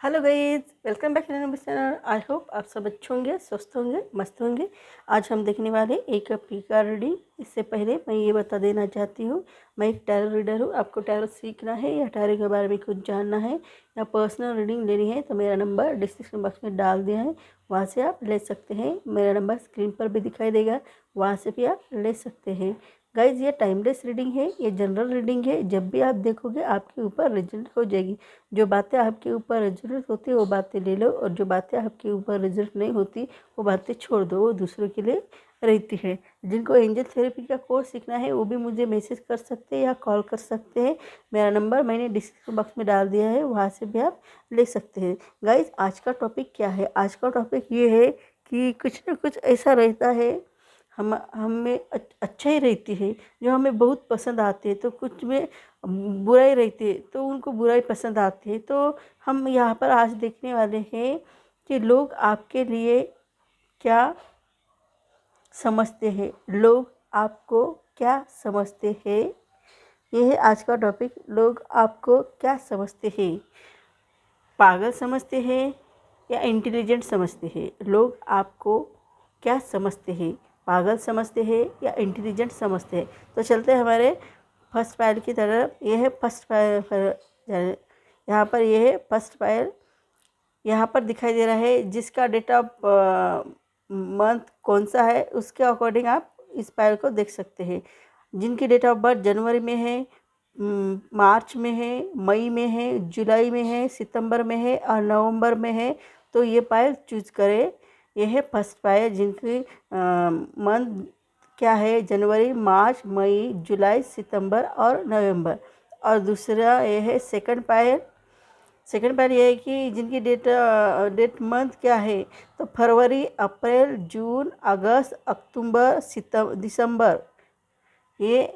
Hello guys, welcome back to channel. I hope आप सब अच्छे होंगे, स्वस्थ होंगे, मस्त होंगे। आज हम देखने वाले एक पीका रीडिंग। इससे पहले मैं ये बता देना चाहती हूँ, मैं एक टैरो रीडर हूँ। आपको टैरो सीखना है या टैरो के बारे में कुछ जानना है या पर्सनल रीडिंग लेनी है तो मेरा नंबर डिस्क्रिप्शन बॉक्स में डाल दिया है, वहाँ से आप ले सकते हैं। मेरा नंबर स्क्रीन पर भी दिखाई देगा, वहाँ से भी आप ले सकते हैं। गाइज, ये टाइमलेस रीडिंग है, ये जनरल रीडिंग है। जब भी आप देखोगे आपके ऊपर रिजल्ट हो जाएगी। जो बातें आपके ऊपर रिजल्ट होती है वो बातें ले लो, और जो बातें आपके ऊपर रिजल्ट नहीं होती वो बातें छोड़ दो, वो दूसरों के लिए रहती है। जिनको एंजल थेरेपी का कोर्स सीखना है वो भी मुझे मैसेज कर सकते हैं या कॉल कर सकते हैं। मेरा नंबर मैंने डिस्क्रिप्शन बॉक्स में डाल दिया है, वहाँ से भी आप ले सकते हैं। गाइज, आज का टॉपिक क्या है? आज का टॉपिक ये है कि कुछ ना कुछ ऐसा रहता है हमें अच्छा ही रहती है, जो हमें बहुत पसंद आते हैं। तो कुछ में बुराई रहती है तो उनको बुराई पसंद आती है। तो हम यहाँ पर आज देखने वाले हैं कि लोग आपके लिए क्या समझते हैं। लोग आपको क्या समझते हैं, ये है आज का टॉपिक। लोग आपको क्या समझते हैं? पागल समझते हैं या इंटेलिजेंट समझते हैं? लोग आपको क्या समझते हैं? पागल समझते हैं या इंटेलिजेंट समझते हैं? तो चलते हैं हमारे फर्स्ट फाइल की तरफ। ये है फर्स्ट फाइल, यहाँ पर ये है फर्स्ट फाइल। यहाँ पर दिखाई दे रहा है जिसका डेट ऑफ मंथ कौन सा है, उसके अकॉर्डिंग आप इस फाइल को देख सकते हैं। जिनकी डेट ऑफ बर्थ जनवरी में है, मार्च में है, मई में है, जुलाई में है, सितंबर में है और नवंबर में है, तो ये फाइल चूज करें। यह है फर्स्ट फाइल जिनकी मंथ क्या है, जनवरी, मार्च, मई, जुलाई, सितंबर और नवंबर। और दूसरा ये है सेकंड फाइल। सेकंड फाइल ये है कि जिनकी डेट मंथ क्या है, तो फरवरी, अप्रैल, जून, अगस्त, अक्टूबर, दिसंबर, ये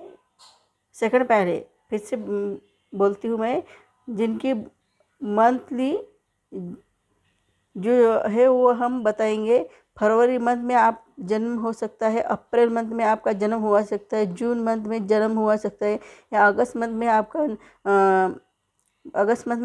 सेकंड फाइल है। फिर से बोलती हूँ मैं, जिनकी मंथली जो है वो हम बताएंगे। फरवरी मंथ में आप जन्म हो सकता है, अप्रैल मंथ में आपका जन्म हुआ सकता है, जून मंथ में जन्म हुआ सकता है, या अगस्त मंथ में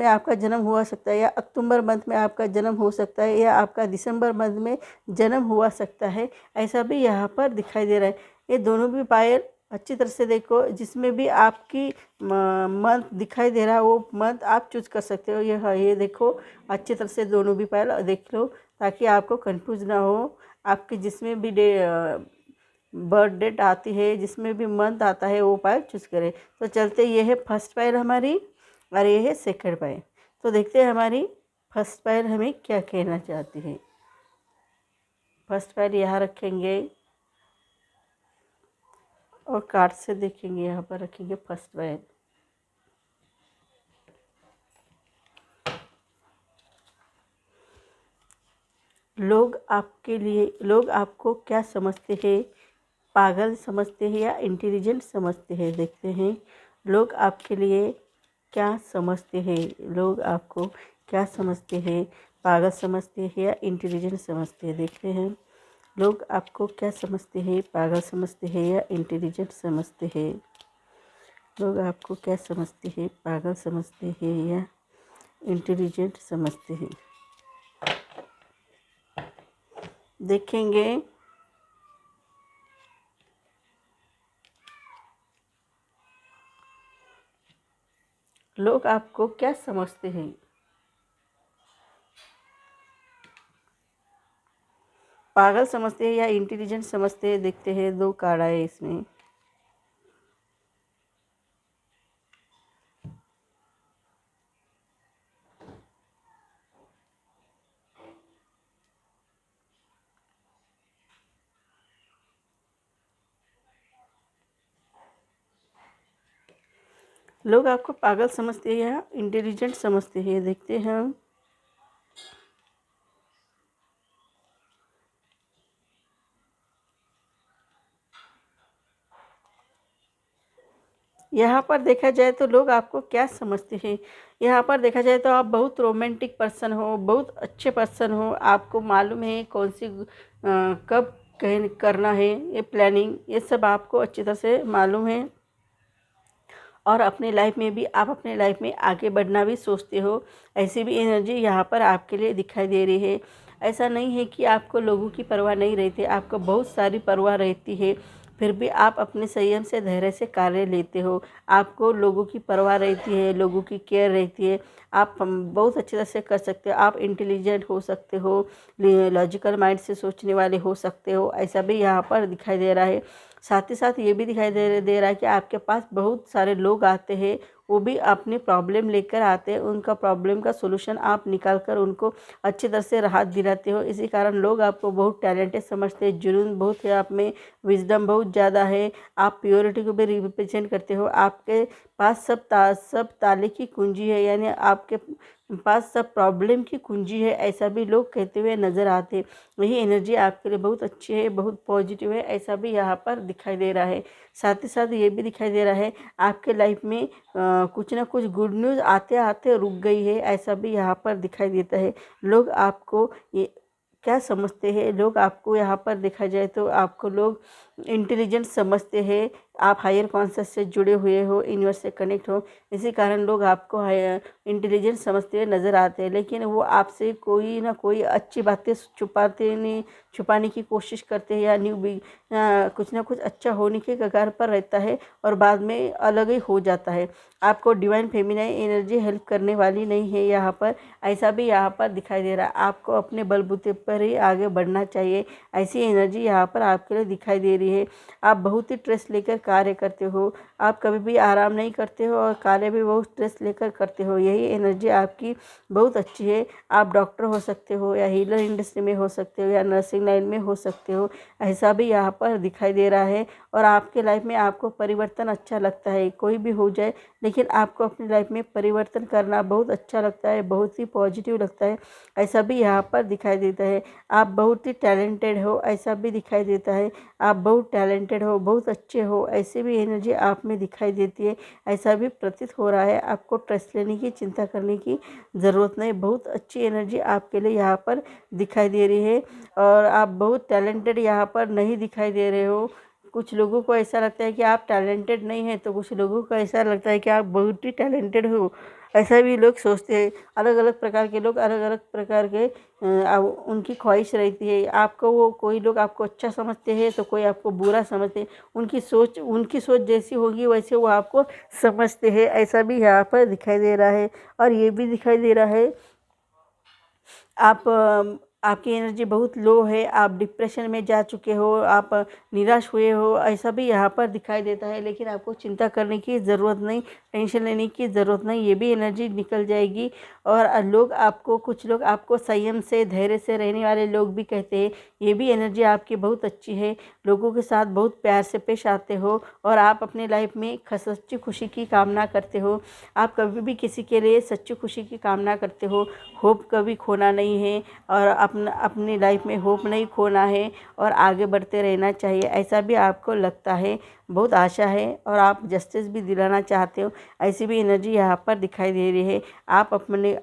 आपका जन्म हुआ सकता है, या अक्टूबर मंथ में आपका जन्म हो सकता है, या आपका दिसंबर मंथ में जन्म हुआ सकता है। ऐसा भी यहाँ पर दिखाई दे रहा है। ये दोनों भी फाइल अच्छी तरह से देखो, जिसमें भी आपकी मंथ दिखाई दे रहा है वो मंथ आप चूज कर सकते हो। ये देखो, अच्छी तरह से दोनों भी फाइल देख लो ताकि आपको कंफ्यूज ना हो। आपकी जिसमें भी बर्थ डेट आती है, जिसमें भी मंथ आता है, वो फाइल चूज करें। तो चलते, ये है फर्स्ट फाइल हमारी और ये है सेकंड फाइल। तो देखते हैं हमारी फर्स्ट फाइल हमें क्या कहना चाहती है। फर्स्ट फाइल यहाँ रखेंगे और कार्ड से देखेंगे, यहाँ पर रखेंगे फर्स्ट फाइल। लोग आपको क्या समझते हैं? पागल समझते हैं या इंटेलिजेंट समझते हैं? देखते हैं लोग आपके लिए क्या समझते हैं। लोग आपको क्या समझते हैं? पागल समझते हैं या इंटेलिजेंट समझते हैं? देखते हैं लोग आपको क्या समझते हैं? पागल समझते हैं या इंटेलिजेंट समझते हैं? लोग आपको क्या समझते हैं? पागल समझते हैं या इंटेलिजेंट समझते हैं? देखेंगे लोग आपको क्या समझते हैं। पागल समझते हैं या इंटेलिजेंट समझते हैं? देखते हैं, दो कार्ड आए इसमें। लोग आपको पागल समझते हैं या इंटेलिजेंट समझते हैं? देखते हैं हम। यहाँ पर देखा जाए तो लोग आपको क्या समझते हैं। यहाँ पर देखा जाए तो आप बहुत रोमांटिक पर्सन हो, बहुत अच्छे पर्सन हो। आपको मालूम है कौन सी कब करना है, ये प्लानिंग, ये सब आपको अच्छी तरह से मालूम है। और अपने लाइफ में भी आप अपने लाइफ में आगे बढ़ना भी सोचते हो। ऐसी भी एनर्जी यहाँ पर आपके लिए दिखाई दे रही है। ऐसा नहीं है कि आपको लोगों की परवाह नहीं रहती, आपको बहुत सारी परवाह रहती है, फिर भी आप अपने संयम से धैर्य से कार्य लेते हो। आपको लोगों की परवाह रहती है, लोगों की केयर रहती है। आप बहुत अच्छी तरह से कर सकते हो। आप इंटेलिजेंट हो सकते हो, लॉजिकल माइंड से सोचने वाले हो सकते हो, ऐसा भी यहाँ पर दिखाई दे रहा है। साथ ही साथ ये भी दिखाई दे रहा है कि आपके पास बहुत सारे लोग आते हैं, वो भी अपनी प्रॉब्लम लेकर आते हैं। उनका प्रॉब्लम का सोल्यूशन आप निकाल कर उनको अच्छी तरह से राहत दिलाते हो। इसी कारण लोग आपको बहुत टैलेंटेड समझते हैं। जुनून बहुत है आप में, विजडम बहुत ज़्यादा है। आप प्योरिटी को भी रिप्रेजेंट करते हो। आपके पास सब ताले की कुंजी है, यानी आपके पास सब प्रॉब्लम की कुंजी है, ऐसा भी लोग कहते हुए नज़र आते हैं। वही एनर्जी आपके लिए बहुत अच्छी है, बहुत पॉजिटिव है, ऐसा भी यहाँ पर दिखाई दे रहा है। साथ ही साथ ये भी दिखाई दे रहा है आपके लाइफ में कुछ ना कुछ गुड न्यूज़ आते आते रुक गई है, ऐसा भी यहाँ पर दिखाई देता है। लोग आपको ये क्या समझते हैं, लोग आपको यहाँ पर देखा जाए तो आपको लोग इंटेलिजेंट समझते हैं। आप हायर कॉन्शियस से जुड़े हुए हो, यूनिवर्स से कनेक्ट हो, इसी कारण लोग आपको इंटेलिजेंट समझते हुए नज़र आते हैं। लेकिन वो आपसे कोई ना कोई अच्छी बातें छुपाने की कोशिश करते हैं, या कुछ ना कुछ अच्छा होने के कगार पर रहता है और बाद में अलग ही हो जाता है। आपको डिवाइन फेमिनाइन एनर्जी हेल्प करने वाली नहीं है यहाँ पर, ऐसा भी यहाँ पर दिखाई दे रहा है। आपको अपने बलबूते पर ही आगे बढ़ना चाहिए, ऐसी एनर्जी यहाँ पर आपके लिए दिखाई दे रही है। आप बहुत ही स्ट्रेस लेकर कार्य करते हो, आप कभी भी आराम नहीं करते हो और कार्य भी बहुत स्ट्रेस लेकर करते हो। यही एनर्जी आपकी बहुत अच्छी है। आप डॉक्टर हो सकते हो, या हीलर इंडस्ट्री में हो सकते हो, या नर्सिंग लाइन में हो सकते हो, ऐसा भी यहाँ पर दिखाई दे रहा है। और आपके लाइफ में आपको परिवर्तन अच्छा लगता है, कोई भी हो जाए, लेकिन आपको अपनी लाइफ में परिवर्तन करना बहुत अच्छा लगता है, बहुत ही पॉजिटिव लगता है, ऐसा भी यहाँ पर दिखाई देता है। आप बहुत ही टैलेंटेड हो, ऐसा भी दिखाई देता है। आप बहुत टैलेंटेड हो, बहुत अच्छे हो, ऐसे भी एनर्जी आप में दिखाई देती है, ऐसा भी प्रतीत हो रहा है। आपको स्ट्रेस लेने की, चिंता करने की ज़रूरत नहीं, बहुत अच्छी एनर्जी आपके लिए यहाँ पर दिखाई दे रही है। और आप बहुत टैलेंटेड यहाँ पर नहीं दिखाई दे रहे हो। कुछ लोगों को ऐसा लगता है कि आप टैलेंटेड नहीं हैं, तो कुछ लोगों को ऐसा लगता है कि आप बहुत ही टैलेंटेड हो, ऐसा भी लोग सोचते हैं। अलग अलग प्रकार के लोग अलग अलग प्रकार के उनकी ख्वाहिश रहती है। आपको वो कोई लोग आपको अच्छा समझते हैं, तो कोई आपको बुरा समझते हैं। उनकी सोच जैसी होगी वैसे वो आपको समझते हैं, ऐसा भी यहाँ पर दिखाई दे रहा है। और ये भी दिखाई दे रहा है आपकी एनर्जी बहुत लो है, आप डिप्रेशन में जा चुके हो, आप निराश हुए हो, ऐसा भी यहाँ पर दिखाई देता है। लेकिन आपको चिंता करने की ज़रूरत नहीं, टेंशन लेने की ज़रूरत नहीं, ये भी एनर्जी निकल जाएगी। और कुछ लोग आपको संयम से, धैर्य से रहने वाले लोग भी कहते हैं, ये भी एनर्जी आपकी बहुत अच्छी है। लोगों के साथ बहुत प्यार से पेश आते हो, और आप अपने लाइफ में सच्ची खुशी की कामना करते हो। आप कभी भी किसी के लिए सच्ची खुशी की कामना करते हो। होप कभी खोना नहीं है, और अपनी लाइफ में होप नहीं खोना है, और आगे बढ़ते रहना चाहिए, ऐसा भी आपको लगता है। बहुत आशा है, और आप जस्टिस भी दिलाना चाहते हो, ऐसी भी एनर्जी यहाँ पर दिखाई दे रही है।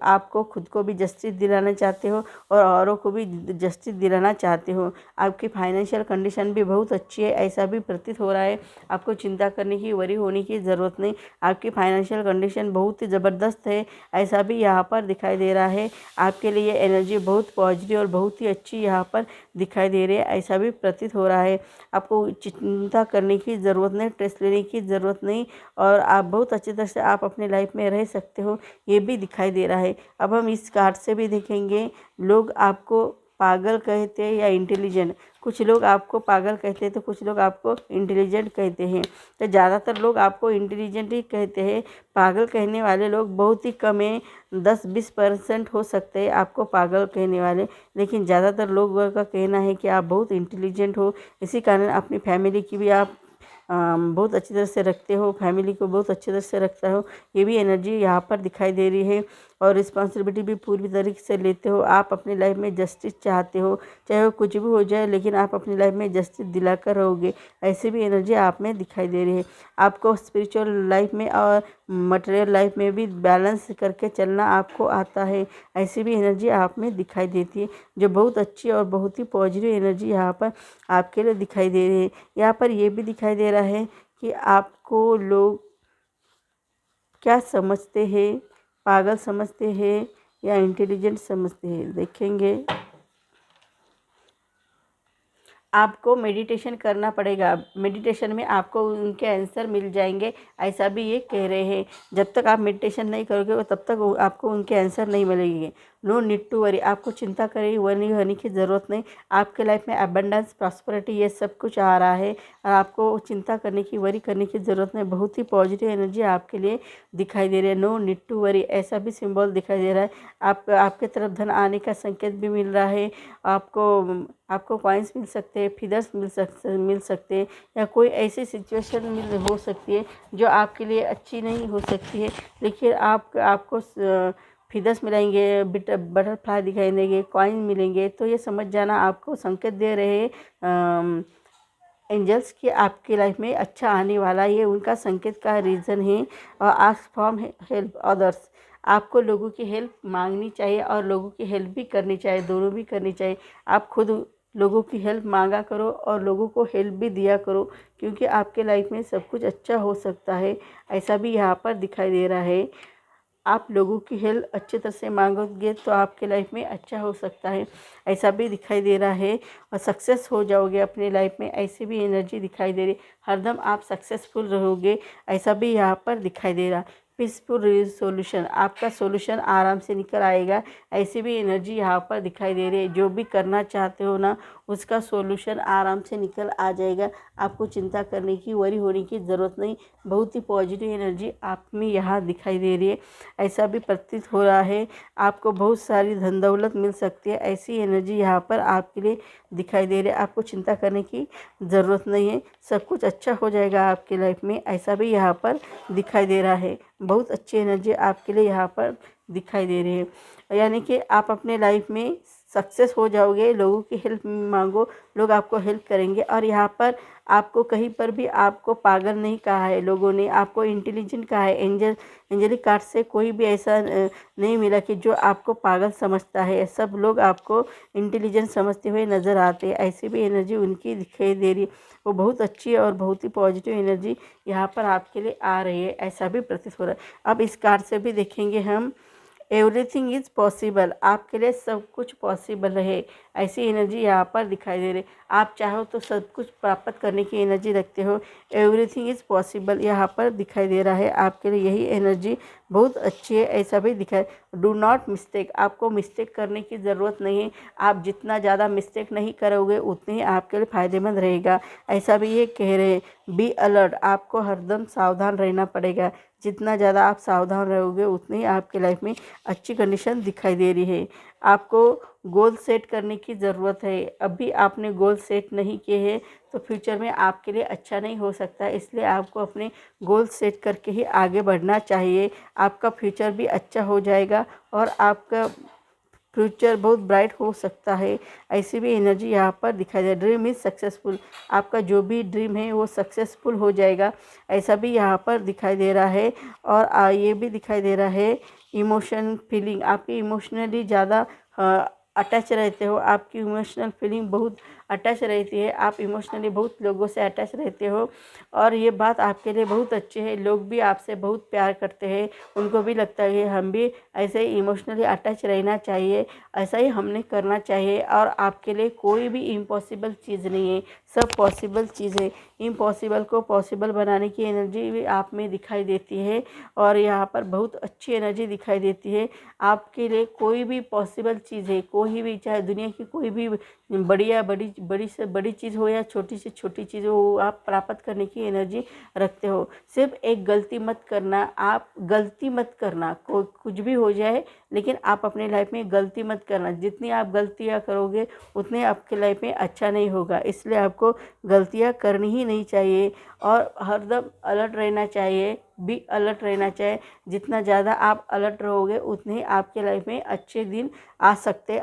आपको खुद को भी जस्टिस दिलाना चाहते हो, और औरों को भी जस्टिस दिलाना चाहते हो। आपकी फाइनेंशियल कंडीशन भी बहुत अच्छी है, ऐसा भी प्रतीत हो रहा है। आपको चिंता करने की, वरी होने की ज़रूरत नहीं, आपकी फाइनेंशियल कंडीशन बहुत ही ज़बरदस्त है, ऐसा भी यहाँ पर दिखाई दे रहा है। आपके लिए एनर्जी बहुत पॉजिटिव और बहुत ही अच्छी यहाँ पर दिखाई दे रही है, ऐसा भी प्रतीत हो रहा है। आपको चिंता करने की ज़रूरत नहीं, स्ट्रेस लेने की ज़रूरत नहीं, और आप बहुत अच्छी तरह से आप अपने लाइफ में रह सकते हो, ये भी दिखाई दे रहा है। अब हम इस कार्ड से भी देखेंगे, लोग आपको पागल कहते हैं या इंटेलिजेंट। कुछ लोग आपको पागल कहते हैं, तो कुछ लोग आपको इंटेलिजेंट कहते हैं। तो ज़्यादातर लोग आपको इंटेलिजेंट ही कहते हैं, पागल कहने वाले लोग बहुत ही कम हैं, 10-20% हो सकते हैं आपको पागल कहने वाले। लेकिन ज़्यादातर लोगों का कहना है कि आप बहुत इंटेलिजेंट हो, इसी कारण अपनी फैमिली की भी आप बहुत अच्छी तरह से रखते हो, फैमिली को बहुत अच्छी तरह से रखता हो, ये भी एनर्जी यहाँ पर दिखाई दे रही है। और रिस्पॉन्सिबिलिटी भी पूरी तरीके से लेते हो। आप अपनी लाइफ में जस्टिस चाहते हो, चाहे वो कुछ भी हो जाए, लेकिन आप अपनी लाइफ में जस्टिस दिलाकर रहोगे, ऐसी भी एनर्जी आप में दिखाई दे रही है। आपको स्पिरिचुअल लाइफ में और मटेरियल लाइफ में भी बैलेंस करके चलना आपको आता है, ऐसी भी एनर्जी आप में दिखाई देती है, जो बहुत अच्छी और बहुत ही पॉजिटिव एनर्जी यहाँ पर आपके लिए दिखाई दे रही है। यहाँ पर ये भी दिखाई दे रहा है कि आपको लोग क्या समझते हैं, पागल समझते हैं या इंटेलिजेंट समझते हैं, देखेंगे। आपको मेडिटेशन करना पड़ेगा, मेडिटेशन में आपको उनके आंसर मिल जाएंगे, ऐसा भी ये कह रहे हैं। जब तक आप मेडिटेशन नहीं करोगे तब तक आपको उनके आंसर नहीं मिलेंगे। नो नीड टू वरी, आपको चिंता करे वरी होने की ज़रूरत नहीं। आपके लाइफ में अबंडेंस, प्रॉस्पेरिटी ये सब कुछ आ रहा है और आपको चिंता करने की, वरी करने की ज़रूरत नहीं। बहुत ही पॉजिटिव एनर्जी आपके लिए दिखाई दे रही है। नो नीड टू वरी ऐसा भी सिंबल दिखाई दे रहा है। आपके तरफ धन आने का संकेत भी मिल रहा है। आपको कॉइन्स मिल सकते हैं, फिदर्स मिल सकते हैं, या कोई ऐसी सिचुएशन हो सकती है जो आपके लिए अच्छी नहीं हो सकती है, लेकिन आपको फिदर्स मिलेंगे, बटरफ्लाई दिखाई देंगे, कॉइन मिलेंगे। तो ये समझ जाना आपको संकेत दे रहे हैं एंजल्स की आपकी लाइफ में अच्छा आने वाला है। ये उनका संकेत का रीज़न है। और आस्क फ्रॉम हेल्प अदर्स, आपको लोगों की हेल्प मांगनी चाहिए और लोगों की हेल्प भी करनी चाहिए, दोनों भी करनी चाहिए। आप खुद लोगों की हेल्प मांगा करो और लोगों को हेल्प भी दिया करो, क्योंकि आपके लाइफ में सब कुछ अच्छा हो सकता है, ऐसा भी यहाँ पर दिखाई दे रहा है। आप लोगों की हेल्प अच्छी तरह से मांगोगे तो आपके लाइफ में अच्छा हो सकता है, ऐसा भी दिखाई दे रहा है। और सक्सेस हो जाओगे अपनी लाइफ में, ऐसी भी एनर्जी दिखाई दे रही। हरदम आप सक्सेसफुल रहोगे, ऐसा भी यहाँ पर दिखाई दे रहा। पीसफुल रिजोल्यूशन, आपका सोल्यूशन आराम से निकल आएगा, ऐसी भी एनर्जी यहाँ पर दिखाई दे रही है। जो भी करना चाहते हो ना, उसका सोल्यूशन आराम से निकल आ जाएगा। आपको चिंता करने की, वरी होने की ज़रूरत नहीं। बहुत ही पॉजिटिव एनर्जी आप में यहाँ दिखाई दे रही है, ऐसा भी प्रतीत हो रहा है। आपको बहुत सारी धन दौलत मिल सकती है, ऐसी एनर्जी यहाँ पर आपके लिए दिखाई दे रही है। आपको चिंता करने की ज़रूरत नहीं है, सब कुछ अच्छा हो जाएगा आपकी लाइफ में, ऐसा भी यहाँ पर दिखाई दे रहा है। बहुत अच्छी एनर्जी आपके लिए यहाँ पर दिखाई दे रही है, यानी कि आप अपने लाइफ में सक्सेस हो जाओगे। लोगों की हेल्प मांगो, लोग आपको हेल्प करेंगे। और यहाँ पर आपको कहीं पर भी आपको पागल नहीं कहा है, लोगों ने आपको इंटेलिजेंट कहा है। एंजलिक कार्ड से कोई भी ऐसा नहीं मिला कि जो आपको पागल समझता है। सब लोग आपको इंटेलिजेंट समझते हुए नज़र आते हैं, ऐसी भी एनर्जी उनकी दिखाई दे रही है। वो बहुत अच्छी है और बहुत ही पॉजिटिव एनर्जी यहाँ पर आपके लिए आ रही है, ऐसा भी प्रतीत हो रहा है। अब इस कार्ड से भी देखेंगे हम, एवरीथिंग इज़ पॉसिबल, आपके लिए सब कुछ पॉसिबल है, ऐसी एनर्जी यहाँ पर दिखाई दे रही। आप चाहो तो सब कुछ प्राप्त करने की एनर्जी रखते हो। एवरीथिंग इज़ पॉसिबल यहाँ पर दिखाई दे रहा है, आपके लिए यही एनर्जी बहुत अच्छी है, ऐसा भी दिखाई। डू नॉट मिस्टेक, आपको मिस्टेक करने की ज़रूरत नहीं है। आप जितना ज़्यादा मिस्टेक नहीं करोगे उतनी ही आपके लिए फ़ायदेमंद रहेगा, ऐसा भी ये कह रहे हैं। बी अलर्ट, आपको हरदम सावधान रहना पड़ेगा। जितना ज़्यादा आप सावधान रहोगे उतनी आपके लाइफ में अच्छी कंडीशन दिखाई दे रही है। आपको गोल सेट करने की ज़रूरत है। अभी आपने गोल सेट नहीं किए हैं तो फ्यूचर में आपके लिए अच्छा नहीं हो सकता, इसलिए आपको अपने गोल सेट करके ही आगे बढ़ना चाहिए। आपका फ्यूचर भी अच्छा हो जाएगा और आपका फ्यूचर बहुत ब्राइट हो सकता है, ऐसी भी एनर्जी यहाँ पर दिखाई दे। ड्रीम इज़ सक्सेसफुल, आपका जो भी ड्रीम है वो सक्सेसफुल हो जाएगा, ऐसा भी यहाँ पर दिखाई दे रहा है। और ये भी दिखाई दे रहा है इमोशन फीलिंग, आपकी इमोशनली ज़्यादा अटैच रहते हो, आपकी इमोशनल फीलिंग बहुत अटैच रहती है। आप इमोशनली बहुत लोगों से अटैच रहते हो और ये बात आपके लिए बहुत अच्छी है। लोग भी आपसे बहुत प्यार करते हैं, उनको भी लगता है कि हम भी ऐसे ही इमोशनली अटैच रहना चाहिए, ऐसा ही हमने करना चाहिए। और आपके लिए कोई भी इम्पॉसिबल चीज़ नहीं है, सब पॉसिबल चीज़ है। इम्पॉसिबल को पॉसिबल बनाने की एनर्जी भी आप में दिखाई देती है और यहाँ पर बहुत अच्छी एनर्जी दिखाई देती है। आपके लिए कोई भी पॉसिबल चीज़ है, कोई भी, चाहे दुनिया की कोई भी बड़ी से बड़ी चीज़ हो या छोटी से छोटी चीज़ हो, वो आप प्राप्त करने की एनर्जी रखते हो। सिर्फ एक गलती मत करना, आप गलती मत करना, कुछ भी हो जाए लेकिन आप अपने लाइफ में गलती मत करना। जितनी आप गलतियाँ करोगे उतने आपके लाइफ में अच्छा नहीं होगा, इसलिए आपको गलतियाँ करनी ही नहीं चाहिए और हरदम अलर्ट रहना चाहिए, भी अलर्ट रहना चाहिए। जितना ज़्यादा आप अलर्ट रहोगे उतने ही आपके लाइफ में अच्छे दिन आ सकते,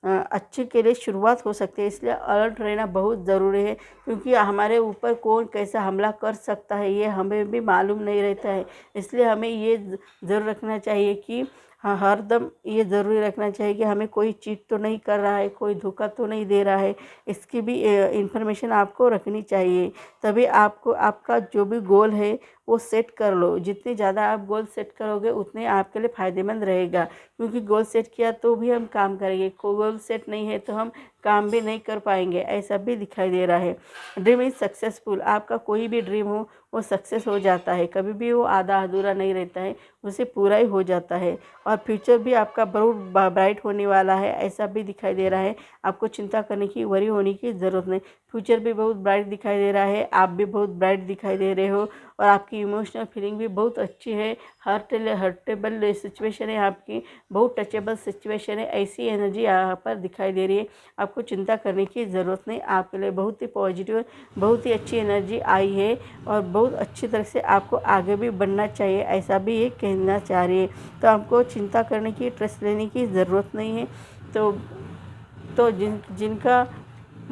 अच्छे के लिए शुरुआत हो सकती है। इसलिए अलर्ट रहना बहुत ज़रूरी है, क्योंकि हमारे ऊपर कौन कैसा हमला कर सकता है ये हमें भी मालूम नहीं रहता है। इसलिए हमें ये ज़रूर रखना चाहिए कि हाँ, हरदम ये ज़रूरी रखना चाहिए कि हमें कोई चीट तो नहीं कर रहा है, कोई धोखा तो नहीं दे रहा है, इसकी भी इंफॉर्मेशन आपको रखनी चाहिए। तभी आपको आपका जो भी गोल है वो सेट कर लो। जितने ज़्यादा आप गोल सेट करोगे उतने आपके लिए फ़ायदेमंद रहेगा, क्योंकि गोल सेट किया तो भी हम काम करेंगे, गोल सेट नहीं है तो हम काम भी नहीं कर पाएंगे, ऐसा भी दिखाई दे रहा है। ड्रीम इज़ सक्सेसफुल, आपका कोई भी ड्रीम हो वो सक्सेस हो जाता है, कभी भी वो आधा अधूरा नहीं रहता है, उसे पूरा ही हो जाता है। और फ्यूचर भी आपका बहुत ब्राइट होने वाला है, ऐसा भी दिखाई दे रहा है। आपको चिंता करने की, वरी होने की ज़रूरत नहीं, फ्यूचर भी बहुत ब्राइट दिखाई दे रहा है, आप भी बहुत ब्राइट दिखाई दे रहे हो। और आपकी इमोशनल फीलिंग भी बहुत अच्छी है, हर्टेबल सिचुएशन है आपकी, बहुत टचेबल सिचुएशन है, ऐसी एनर्जी यहाँ पर दिखाई दे रही है। आपको चिंता करने की ज़रूरत नहीं, आपके लिए बहुत ही पॉजिटिव, बहुत ही अच्छी एनर्जी आई है और बहुत अच्छी तरह से आपको आगे भी बढ़ना चाहिए, ऐसा भी ये कहना चाह रही है। तो आपको चिंता करने की, ट्रेस लेने की ज़रूरत नहीं है। तो जिनका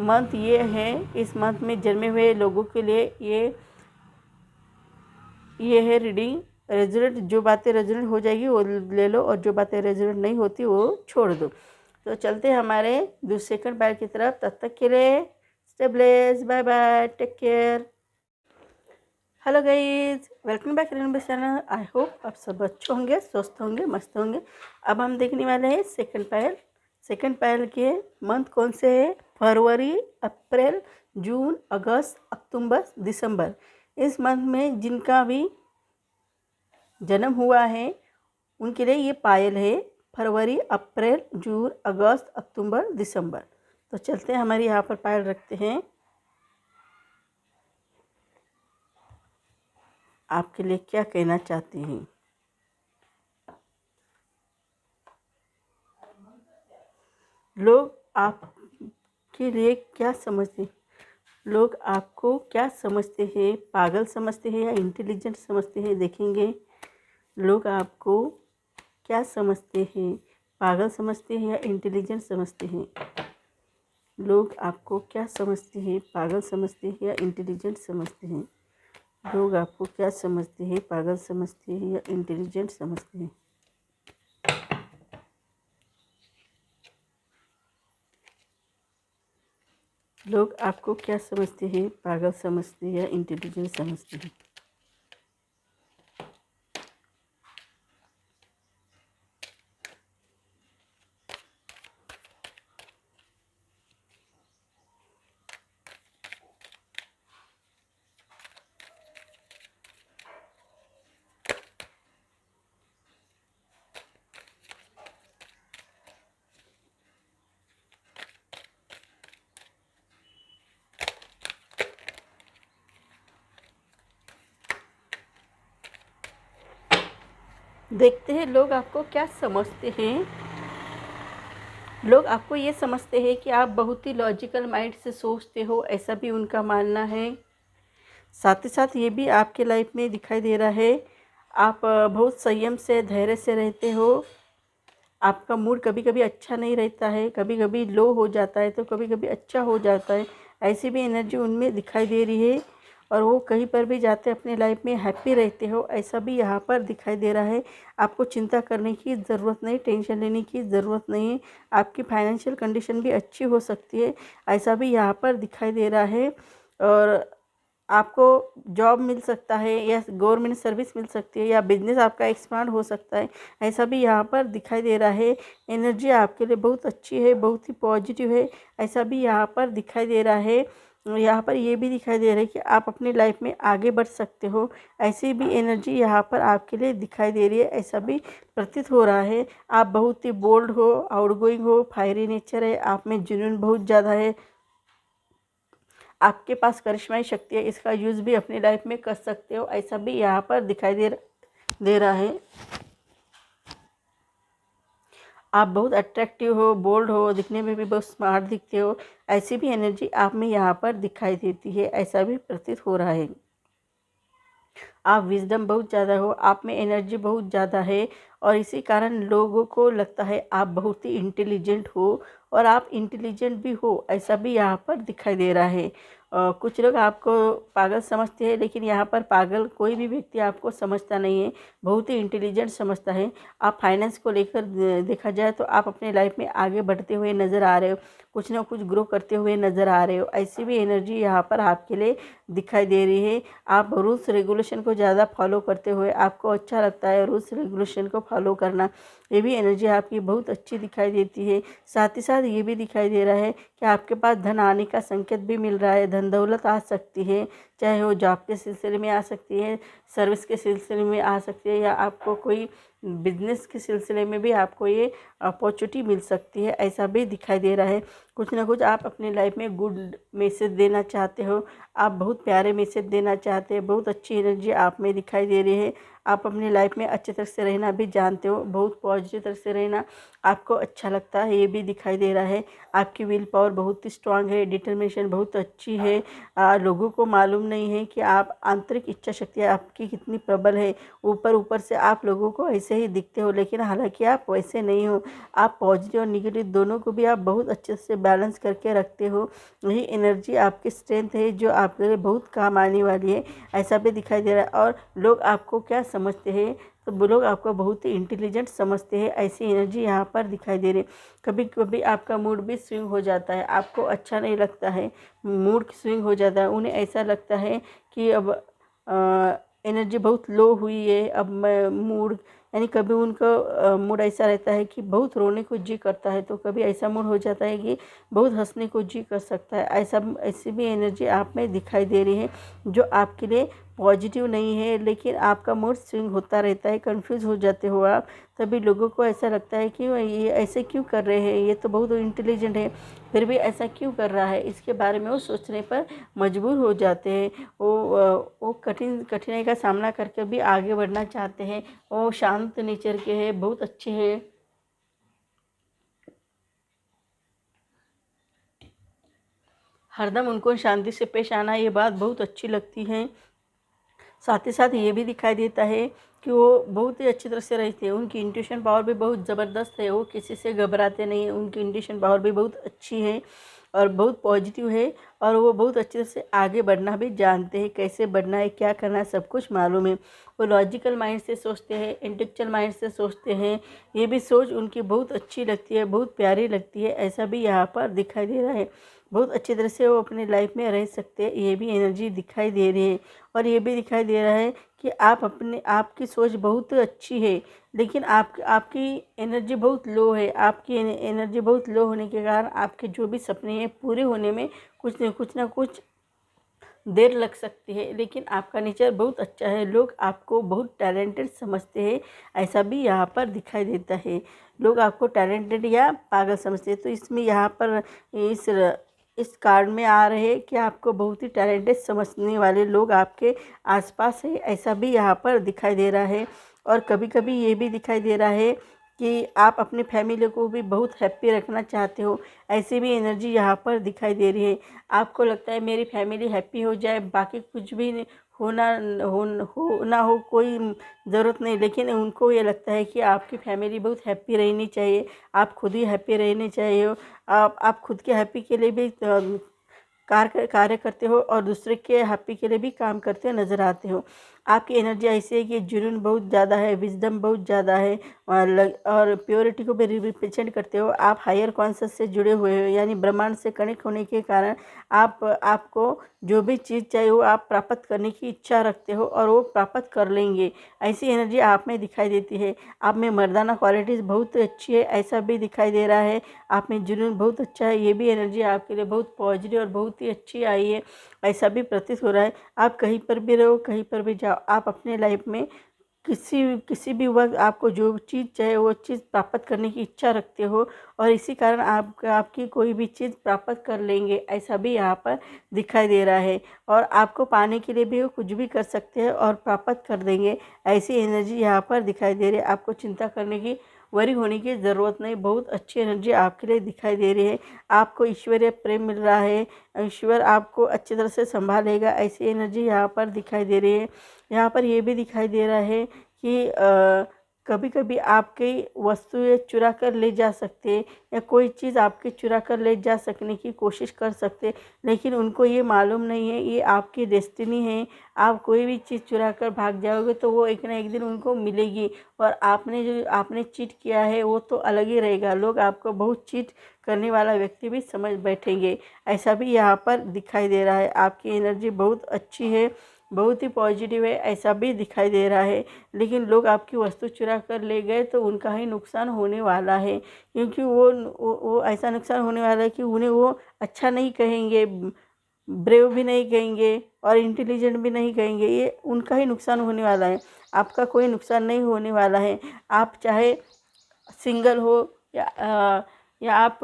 मंथ ये है, इस मंथ में जन्मे हुए लोगों के लिए ये है रीडिंग। रेजोनेट, जो बातें रेजोनेट हो जाएगी वो ले लो, और जो बातें रेजोनेट नहीं होती वो छोड़ दो। तो चलते हैं हमारे दूसरे सेकंड पैर की तरफ। तब तक के लिए stay blessed, bye bye, take care. Hello guys, welcome back rainbow channel. I hope आप सब अच्छे होंगे, स्वस्थ होंगे, मस्त होंगे। अब हम देखने वाले हैं सेकंड पैर। सेकंड पैर के मंथ कौन से है? फरवरी, अप्रैल, जून, अगस्त, अक्टूबर, दिसंबर। इस मंथ में जिनका भी जन्म हुआ है उनके लिए ये पायल है, फरवरी, अप्रैल, जून, अगस्त, अक्टूबर, दिसंबर। तो चलते हैं, हमारे यहाँ पर पायल रखते हैं। आपके लिए क्या कहना चाहती हैं? लोग आपके लिए क्या समझते हैं? लोग आपको क्या समझते हैं? पागल समझते हैं या इंटेलिजेंट समझते हैं? देखेंगे लोग आपको क्या समझते हैं, पागल समझते हैं या इंटेलिजेंट समझते हैं? लोग आपको क्या समझते हैं, पागल समझते हैं या इंटेलिजेंट समझते हैं? लोग आपको क्या समझते हैं, पागल समझते हैं या इंटेलिजेंट समझते हैं? लोग आपको क्या समझते हैं, पागल समझते हैं या इंटेलिजेंट समझते हैं? देखते हैं लोग आपको क्या समझते हैं। लोग आपको ये समझते हैं कि आप बहुत ही लॉजिकल माइंड से सोचते हो, ऐसा भी उनका मानना है। साथ ही साथ ये भी आपके लाइफ में दिखाई दे रहा है, आप बहुत संयम से, धैर्य से रहते हो। आपका मूड कभी कभी अच्छा नहीं रहता है, कभी कभी लो हो जाता है तो कभी कभी अच्छा हो जाता है, ऐसी भी एनर्जी उनमें दिखाई दे रही है। और वो कहीं पर भी जाते अपने लाइफ में हैप्पी रहते हो, ऐसा भी यहाँ पर दिखाई दे रहा है। आपको चिंता करने की ज़रूरत नहीं, टेंशन लेने की ज़रूरत नहीं है। आपकी फाइनेंशियल कंडीशन भी अच्छी हो सकती है, ऐसा भी यहाँ पर दिखाई दे रहा है। और आपको जॉब मिल सकता है या गवर्नमेंट सर्विस मिल सकती है या बिजनेस आपका एक्सपांड हो सकता है, ऐसा भी यहाँ पर दिखाई दे रहा है। एनर्जी आपके लिए बहुत अच्छी है, बहुत ही पॉजिटिव है, ऐसा भी यहाँ पर दिखाई दे रहा है। यहाँ पर ये भी दिखाई दे रहा है कि आप अपनी लाइफ में आगे बढ़ सकते हो, ऐसी भी एनर्जी यहाँ पर आपके लिए दिखाई दे रही है, ऐसा भी प्रतीत हो रहा है। आप बहुत ही बोल्ड हो, आउटगोइंग हो, फायरी नेचर है, आप में जुनून बहुत ज़्यादा है, आपके पास करिश्माई शक्ति है, इसका यूज़ भी अपनी लाइफ में कर सकते हो, ऐसा भी यहाँ पर दिखाई दे रहा है। आप बहुत अट्रैक्टिव हो, बोल्ड हो, दिखने में भी बहुत स्मार्ट दिखते हो, ऐसी भी एनर्जी आप में यहाँ पर दिखाई देती है, ऐसा भी प्रतीत हो रहा है। आप विजडम बहुत ज़्यादा हो, आप में एनर्जी बहुत ज़्यादा है, और इसी कारण लोगों को लगता है आप बहुत ही इंटेलिजेंट हो, और आप इंटेलिजेंट भी हो, ऐसा भी यहाँ पर दिखाई दे रहा है। कुछ लोग आपको पागल समझते हैं, लेकिन यहाँ पर पागल कोई भी व्यक्ति आपको समझता नहीं है, बहुत ही इंटेलिजेंट समझता है। आप फाइनेंस को लेकर देखा जाए तो आप अपने लाइफ में आगे बढ़ते हुए नज़र आ रहे हो, कुछ ना कुछ ग्रो करते हुए नज़र आ रहे हो, ऐसी भी एनर्जी यहाँ पर आपके लिए दिखाई दे रही है। आप रूल्स रेगुलेशन को को ज़्यादा फॉलो करते हुए आपको अच्छा लगता है रूल्स रेगुलेशन को फॉलो करना। ये भी एनर्जी आपकी बहुत अच्छी दिखाई देती है। साथ ही साथ ये भी दिखाई दे रहा है कि आपके पास धन आने का संकेत भी मिल रहा है। धन दौलत आ सकती है, चाहे वो जॉब के सिलसिले में आ सकती है, सर्विस के सिलसिले में आ सकती है, या आपको कोई बिजनेस के सिलसिले में भी आपको ये अपॉर्चुनिटी मिल सकती है, ऐसा भी दिखाई दे रहा है। कुछ ना कुछ आप अपनी लाइफ में गुड मैसेज देना चाहते हो, आप बहुत प्यारे मैसेज देना चाहते हैं, बहुत अच्छी एनर्जी आप में दिखाई दे रही है। आप अपनी लाइफ में अच्छी तरह से रहना भी जानते हो, बहुत पॉजिटिव तरह से रहना आपको अच्छा लगता है, ये भी दिखाई दे रहा है। आपकी विल पावर बहुत ही स्ट्रांग है, डिटर्मिनेशन बहुत अच्छी है। लोगों को मालूम नहीं है कि आप आंतरिक इच्छा शक्ति आपकी कितनी प्रबल है। ऊपर ऊपर से आप लोगों को ऐसे ही दिखते हो, लेकिन हालांकि आप वैसे नहीं हो। आप पॉजिटिव और निगेटिव दोनों को भी आप बहुत अच्छे से बैलेंस करके रखते हो। यही एनर्जी आपकी स्ट्रेंथ है जो आपके लिए बहुत काम आने वाली है, ऐसा भी दिखाई दे रहा है। और लोग आपको क्या समझते हैं, तो वो लोग आपको बहुत ही इंटेलिजेंट समझते हैं, ऐसी एनर्जी यहाँ पर दिखाई दे रही है। कभी कभी आपका मूड भी स्विंग हो जाता है, आपको अच्छा नहीं लगता है, मूड स्विंग हो जाता है। उन्हें ऐसा लगता है कि अब एनर्जी बहुत लो हुई है, अब मैं मूड, यानी कभी उनका मूड ऐसा रहता है कि बहुत रोने को जी करता है, तो कभी ऐसा मूड हो जाता है कि बहुत हंसने को जी कर सकता है। ऐसी भी एनर्जी आप में दिखाई दे रही है जो आपके लिए पॉजिटिव नहीं है, लेकिन आपका मूड स्विंग होता रहता है, कंफ्यूज हो जाते हो आप। तभी लोगों को ऐसा लगता है कि ये ऐसे क्यों कर रहे हैं, ये तो बहुत इंटेलिजेंट है, फिर भी ऐसा क्यों कर रहा है। इसके बारे में वो सोचने पर मजबूर हो जाते हैं। वो कठिनाई का सामना करके भी आगे बढ़ना चाहते हैं। वो शांत नेचर के हैं, बहुत अच्छे हैं, हरदम उनको शांति से पेश आना, ये बात बहुत अच्छी लगती है। साथ ही साथ ये भी दिखाई देता है कि वो बहुत ही अच्छी तरह से रहते हैं, उनकी इंट्यूशन पावर भी बहुत ज़बरदस्त है, वो किसी से घबराते नहीं हैं, उनकी इंट्यूशन पावर भी बहुत अच्छी है और बहुत पॉजिटिव है। और वो बहुत अच्छी तरह से आगे बढ़ना भी जानते हैं, कैसे बढ़ना है, क्या करना है, सब कुछ मालूम है। वो लॉजिकल माइंड से सोचते हैं, इंटेलेक्चुअल माइंड से सोचते हैं। ये भी सोच उनकी बहुत अच्छी लगती है, बहुत प्यारी लगती है, ऐसा भी यहाँ पर दिखाई दे रहा है। बहुत अच्छी तरह से वो अपनी लाइफ में रह सकते हैं, ये भी एनर्जी दिखाई दे रही है। और ये भी दिखाई दे रहा है कि आपकी सोच बहुत अच्छी है, लेकिन आपकी एनर्जी बहुत लो है। आपकी एनर्जी बहुत लो होने के कारण आपके जो भी सपने हैं पूरे होने में कुछ ना कुछ देर लग सकती है, लेकिन आपका नेचर बहुत अच्छा है, लोग आपको बहुत टैलेंटेड समझते हैं, ऐसा भी यहाँ पर दिखाई देता है। लोग आपको टैलेंटेड या पागल समझते हैं, तो इसमें यहाँ पर इस कार्ड में आ रहे हैं कि आपको बहुत ही टैलेंटेड समझने वाले लोग आपके आसपास है, ऐसा भी यहाँ पर दिखाई दे रहा है। और कभी कभी ये भी दिखाई दे रहा है कि आप अपनी फैमिली को भी बहुत हैप्पी रखना चाहते हो, ऐसी भी एनर्जी यहाँ पर दिखाई दे रही है। आपको लगता है मेरी फैमिली हैप्पी हो जाए, बाकी कुछ भी होना हो ना हो कोई ज़रूरत नहीं, लेकिन उनको ये लगता है कि आपकी फैमिली बहुत हैप्पी रहनी चाहिए, आप खुद ही हैप्पी रहने चाहिए। आप खुद के हैप्पी के लिए भी कार्य करते हो और दूसरे के हैप्पी के लिए भी काम करते नज़र आते हो। आपकी एनर्जी ऐसी है कि जुनून बहुत ज़्यादा है, विजडम बहुत ज़्यादा है, और प्योरिटी को भी रिप्रेजेंट करते हो। आप हायर कॉन्शियस से जुड़े हुए हो, यानी ब्रह्मांड से कनेक्ट होने के कारण आपको जो भी चीज़ चाहिए वो आप प्राप्त करने की इच्छा रखते हो और वो प्राप्त कर लेंगे, ऐसी एनर्जी आप में दिखाई देती है। आप में मर्दाना क्वालिटीज़ बहुत अच्छी है, ऐसा भी दिखाई दे रहा है। आप में जुनून बहुत अच्छा है, ये भी एनर्जी आपके लिए बहुत पॉजिटिव और बहुत ही अच्छी आई है, ऐसा भी प्रतीत हो रहा है। आप कहीं पर भी रहो, कहीं पर भी जाओ, आप अपने लाइफ में किसी भी वक्त आपको जो चीज़ चाहे वो चीज़ प्राप्त करने की इच्छा रखते हो, और इसी कारण आपकी कोई भी चीज़ प्राप्त कर लेंगे, ऐसा भी यहाँ पर दिखाई दे रहा है। और आपको पाने के लिए भी वो कुछ भी कर सकते हैं और प्राप्त कर देंगे, ऐसी एनर्जी यहाँ पर दिखाई दे रही है। आपको चिंता करने की, वरी होने की ज़रूरत नहीं, बहुत अच्छी एनर्जी आपके लिए दिखाई दे रही है। आपको ईश्वरीय प्रेम मिल रहा है, ईश्वर आपको अच्छी तरह से संभालेगा, ऐसी एनर्जी यहाँ पर दिखाई दे रही है। यहाँ पर ये भी दिखाई दे रहा है कि कभी कभी आपकी वस्तुएं चुरा कर ले जा सकते हैं, या कोई चीज़ आपके चुरा कर ले जा सकने की कोशिश कर सकते, लेकिन उनको ये मालूम नहीं है ये आपकी डेस्टिनी है। आप कोई भी चीज़ चुरा कर भाग जाओगे तो वो एक ना एक दिन उनको मिलेगी, और आपने चीट किया है वो तो अलग ही रहेगा, लोग आपको बहुत चीट करने वाला व्यक्ति भी समझ बैठेंगे, ऐसा भी यहाँ पर दिखाई दे रहा है। आपकी एनर्जी बहुत अच्छी है, बहुत ही पॉजिटिव है ऐसा भी दिखाई दे रहा है। लेकिन लोग आपकी वस्तु चुरा कर ले गए तो उनका ही नुकसान होने वाला है, क्योंकि वो ऐसा नुकसान होने वाला है कि उन्हें वो अच्छा नहीं कहेंगे, ब्रेव भी नहीं कहेंगे और इंटेलिजेंट भी नहीं कहेंगे। ये उनका ही नुकसान होने वाला है, आपका कोई नुकसान नहीं होने वाला है। आप चाहे सिंगल हो या आप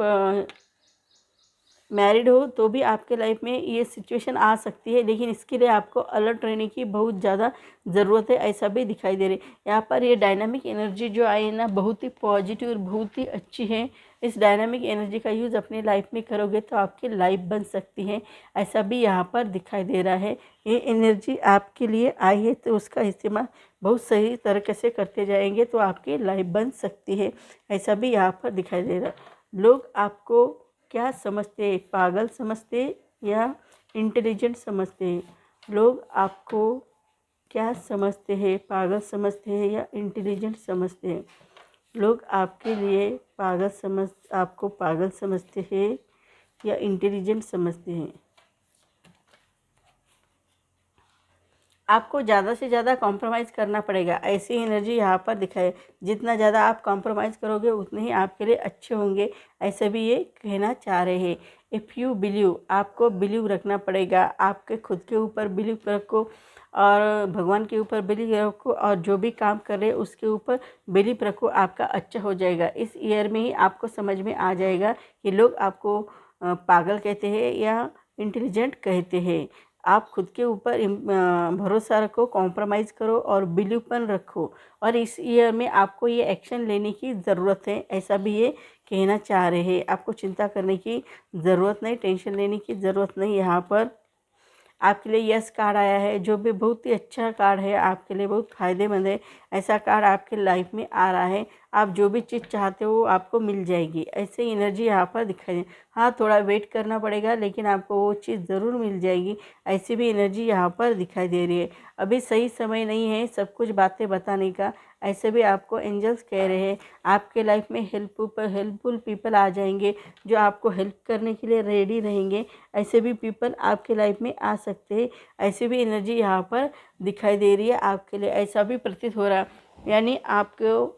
मैरिड हो तो भी आपके लाइफ में ये सिचुएशन आ सकती है, लेकिन इसके लिए आपको अलर्ट रहने की बहुत ज़्यादा ज़रूरत है, ऐसा भी दिखाई दे रही है। यहाँ पर ये डायनामिक एनर्जी जो आई है ना, बहुत ही पॉजिटिव और बहुत ही अच्छी है। इस डायनामिक एनर्जी का यूज़ अपनी लाइफ में करोगे तो आपकी लाइफ बन सकती है, ऐसा भी यहाँ पर दिखाई दे रहा है। ये एनर्जी आपके लिए आई है तो उसका इस्तेमाल बहुत सही तरीके से करते जाएंगे तो आपकी लाइफ बन सकती है, ऐसा भी यहाँ पर दिखाई दे रहा है। लोग आपको क्या समझते हैं, पागल समझते या इंटेलिजेंट समझते हैं? लोग आपको क्या समझते हैं, पागल समझते हैं या इंटेलिजेंट समझते हैं? लोग आपके लिए आपको पागल समझते हैं या इंटेलिजेंट समझते हैं? आपको ज़्यादा से ज़्यादा कॉम्प्रोमाइज़ करना पड़ेगा, ऐसी एनर्जी यहाँ पर दिखाई। जितना ज़्यादा आप कॉम्प्रोमाइज़ करोगे उतने ही आपके लिए अच्छे होंगे, ऐसे भी ये कहना चाह रहे हैं। इफ़ यू बिलीव, आपको बिलीव रखना पड़ेगा, आपके खुद के ऊपर बिलीव रखो और भगवान के ऊपर बिलीव रखो और जो भी काम कर रहे हैं उसके ऊपर बिलीव रखो, आपका अच्छा हो जाएगा। इस ईयर में ही आपको समझ में आ जाएगा कि लोग आपको पागल कहते हैं या इंटेलिजेंट कहते हैं। आप खुद के ऊपर भरोसा रखो, कॉम्प्रोमाइज़ करो और बिलीवपन रखो, और इस ईयर में आपको ये एक्शन लेने की ज़रूरत है, ऐसा भी ये कहना चाह रहे हैं। आपको चिंता करने की ज़रूरत नहीं, टेंशन लेने की ज़रूरत नहीं। यहाँ पर आपके लिए यस कार्ड आया है, जो भी बहुत ही अच्छा कार्ड है, आपके लिए बहुत फ़ायदेमंद है। ऐसा कार्ड आपके लाइफ में आ रहा है, आप जो भी चीज़ चाहते हो वो आपको मिल जाएगी, ऐसे एनर्जी यहाँ पर दिखाई दे। हाँ, थोड़ा वेट करना पड़ेगा लेकिन आपको वो चीज़ ज़रूर मिल जाएगी, ऐसी भी एनर्जी यहाँ पर दिखाई दे रही है। अभी सही समय नहीं है सब कुछ बातें बताने का, ऐसे भी आपको एंजल्स कह रहे हैं। आपके लाइफ में हेल्पफुल पीपल आ जाएंगे जो आपको हेल्प करने के लिए रेडी रहेंगे, ऐसे भी पीपल आपके लाइफ में आ सकते हैं, ऐसी भी एनर्जी यहाँ पर दिखाई दे रही है आपके लिए, ऐसा भी प्रतीत हो रहा है। यानी आपको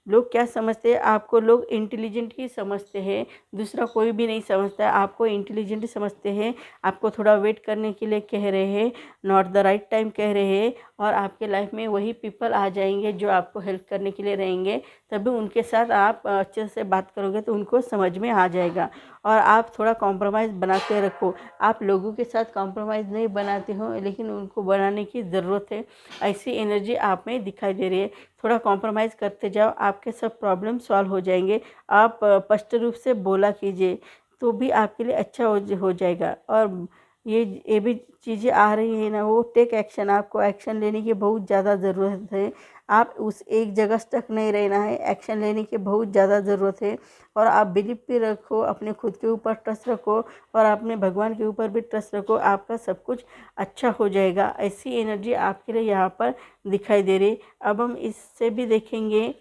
लोग क्या समझते हैं, आपको लोग इंटेलिजेंट ही समझते हैं, दूसरा कोई भी नहीं समझता है, आपको इंटेलिजेंट समझते हैं। आपको थोड़ा वेट करने के लिए कह रहे हैं, नॉट द राइट टाइम कह रहे हैं, और आपके लाइफ में वही पीपल आ जाएंगे जो आपको हेल्प करने के लिए रहेंगे। तभी उनके साथ आप अच्छे से बात करोगे तो उनको समझ में आ जाएगा। और आप थोड़ा कॉम्प्रोमाइज़ बना के रखो, आप लोगों के साथ कॉम्प्रोमाइज़ नहीं बनाते हो लेकिन उनको बनाने की ज़रूरत है, ऐसी एनर्जी आप में दिखाई दे रही है। थोड़ा कॉम्प्रोमाइज़ करते जाओ, आपके सब प्रॉब्लम सॉल्व हो जाएंगे। आप स्पष्ट रूप से बोला कीजिए तो भी आपके लिए अच्छा हो जाएगा। और ये भी चीज़ें आ रही है ना, वो टेक एक्शन, आपको एक्शन लेने की बहुत ज़्यादा ज़रूरत है। आप उस एक जगह स्टक नहीं रहना है, एक्शन लेने की बहुत ज़्यादा ज़रूरत है। और आप बिलीव भी रखो, अपने खुद के ऊपर ट्रस्ट रखो और अपने भगवान के ऊपर भी ट्रस्ट रखो, आपका सब कुछ अच्छा हो जाएगा। ऐसी एनर्जी आपके लिए यहाँ पर दिखाई दे रही। अब हम इससे भी देखेंगे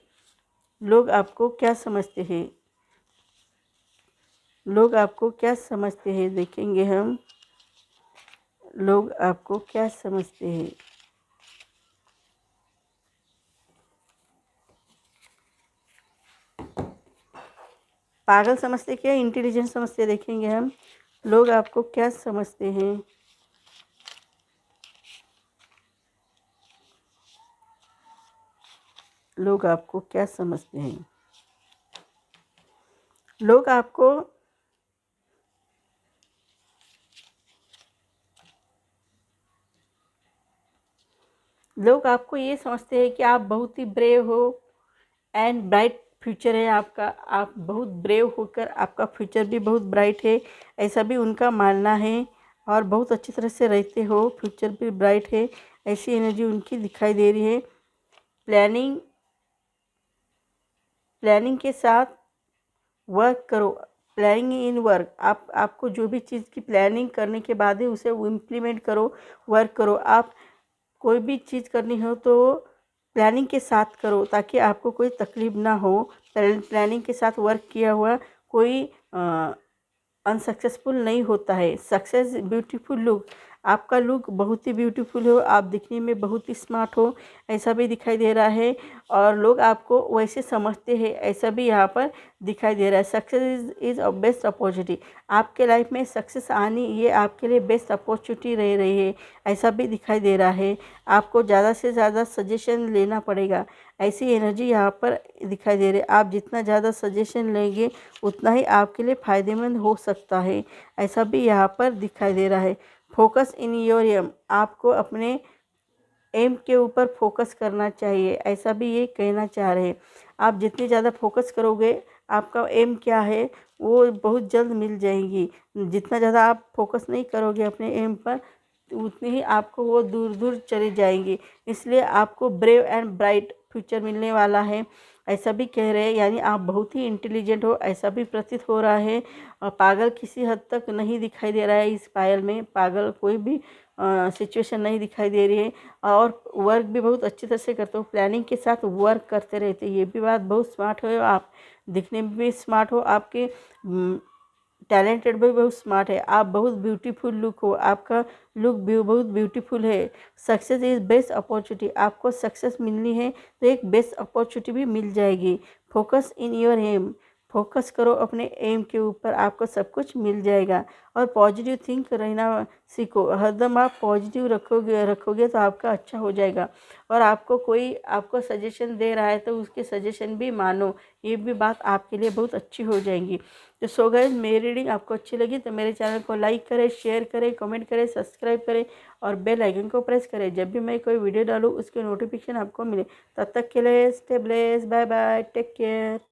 लोग आपको क्या समझते हैं, लोग आपको क्या समझते हैं, देखेंगे हम लोग आपको क्या समझते हैं। पागल समझते क्या इंटेलिजेंट समझते, देखेंगे हम लोग आपको क्या समझते हैं। लोग आपको क्या समझते हैं, लोग आपको ये समझते हैं कि आप बहुत ही ब्रेव हो एंड ब्राइट फ्यूचर है आपका, आप बहुत ब्रेव होकर आपका फ्यूचर भी बहुत ब्राइट है, ऐसा भी उनका मानना है। और बहुत अच्छी तरह से रहते हो, फ्यूचर भी ब्राइट है, ऐसी एनर्जी उनकी दिखाई दे रही है। प्लानिंग के साथ वर्क करो, प्लानिंग इन वर्क, आपको जो भी चीज़ की प्लानिंग करने के बाद ही उसे इम्प्लीमेंट करो, वर्क करो। आप कोई भी चीज़ करनी हो तो प्लानिंग के साथ करो ताकि आपको कोई तकलीफ ना हो। प्लानिंग के साथ वर्क किया हुआ कोई अनसक्सेसफुल नहीं होता है। सक्सेस ब्यूटीफुल लुक, आपका लुक बहुत ही ब्यूटीफुल हो, आप दिखने में बहुत ही स्मार्ट हो, ऐसा भी दिखाई दे रहा है। और लोग आपको वैसे समझते हैं, ऐसा भी यहाँ पर दिखाई दे रहा है। Success is a best opportunity, आपके लाइफ में सक्सेस आनी ये आपके लिए बेस्ट अपॉर्चुनिटी रह रही है, ऐसा भी दिखाई दे रहा है। आपको ज़्यादा से ज़्यादा सजेशन लेना पड़ेगा, ऐसी एनर्जी यहाँ पर दिखाई दे रही है। आप जितना ज़्यादा सजेशन लेंगे उतना ही आपके लिए फ़ायदेमंद हो सकता है, ऐसा भी यहाँ पर दिखाई दे रहा है। फोकस इन योर एम, आपको अपने एम के ऊपर फोकस करना चाहिए, ऐसा भी ये कहना चाह रहे हैं। आप जितनी ज़्यादा फोकस करोगे, आपका एम क्या है वो बहुत जल्द मिल जाएंगी। जितना ज़्यादा आप फोकस नहीं करोगे अपने एम पर, उतनी ही आपको वो दूर दूर चली जाएंगी। इसलिए आपको ब्रेव एंड ब्राइट फ्यूचर मिलने वाला है, ऐसा भी कह रहे हैं। यानी आप बहुत ही इंटेलिजेंट हो, ऐसा भी प्रतीत हो रहा है। पागल किसी हद तक नहीं दिखाई दे रहा है, इस पायल में पागल कोई भी सिचुएशन नहीं दिखाई दे रही है। और वर्क भी बहुत अच्छी तरह से करते हो, प्लानिंग के साथ वर्क करते रहते, ये भी बात बहुत स्मार्ट हो। आप दिखने में भी स्मार्ट हो, आपके टैलेंटेड भी बहुत स्मार्ट है, आप बहुत ब्यूटीफुल लुक हो, आपका लुक भी बहुत ब्यूटीफुल है। सक्सेस इज़ बेस्ट अपॉर्चुनिटी, आपको सक्सेस मिलनी है तो एक बेस्ट अपॉर्चुनिटी भी मिल जाएगी। Focus in your aim, focus करो अपने एम के ऊपर, आपको सब कुछ मिल जाएगा। और पॉजिटिव थिंक रहना सीखो, हरदम आप पॉजिटिव रखोगे तो आपका अच्छा हो जाएगा। और आपको कोई आपको सजेशन दे रहा है तो उसके सजेशन भी मानो, ये भी बात आपके लिए बहुत अच्छी हो जाएंगी। तो सो गाइस, मेरी रीडिंग आपको अच्छी लगी तो मेरे चैनल को लाइक करें, शेयर करें, कमेंट करें, सब्सक्राइब करें और बेल आइकन को प्रेस करें, जब भी मैं कोई वीडियो डालूँ उसके नोटिफिकेशन आपको मिले। तब तक के लिए stay blessed, bye bye, take care.